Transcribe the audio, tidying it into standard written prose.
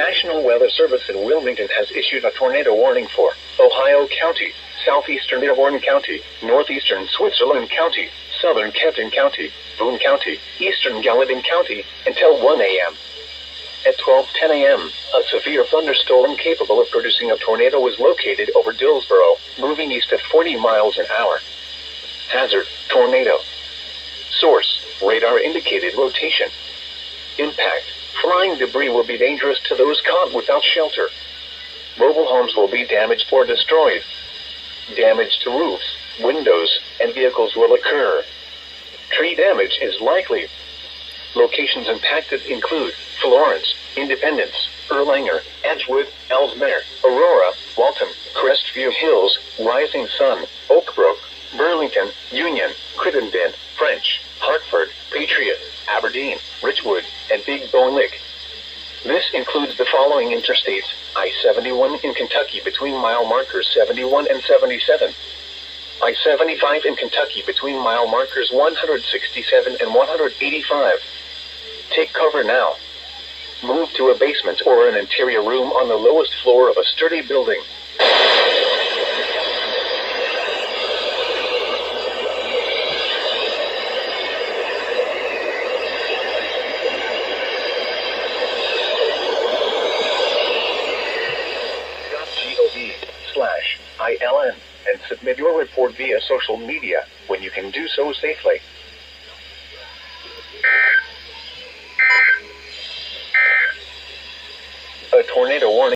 National Weather Service in Wilmington has issued a tornado warning for Ohio County, Southeastern Dearborn County, Northeastern Switzerland County, Southern Kenton County, Boone County, Eastern Gallatin County, until 1 a.m. At 12:10 a.m., a severe thunderstorm capable of producing a tornado was located over Dillsboro, moving east at 40 miles an hour. Hazard: tornado. Source: radar indicated rotation. Impact: flying debris will be dangerous to those caught without shelter. Mobile homes will be damaged or destroyed. Damage to roofs, windows, and vehicles will occur. Tree damage is likely. Locations impacted include Florence, Independence, Erlanger, Edgewood, Ellesmere, Aurora, Waltham, Crestview Hills, Rising Sun, Oak Brook, Burlington, Union, Crittenden, French, Hartford, Patriot, Aberdeen, Richwood, and Big Bone Lick. This includes the following interstates: I-71 in Kentucky between mile markers 71 and 77. I-75 in Kentucky between mile markers 167 and 185. Take cover now. Move to a basement or an interior room on the lowest floor of a sturdy building. .gov/ILN and submit your report via social media when you can do so safely. A tornado warning.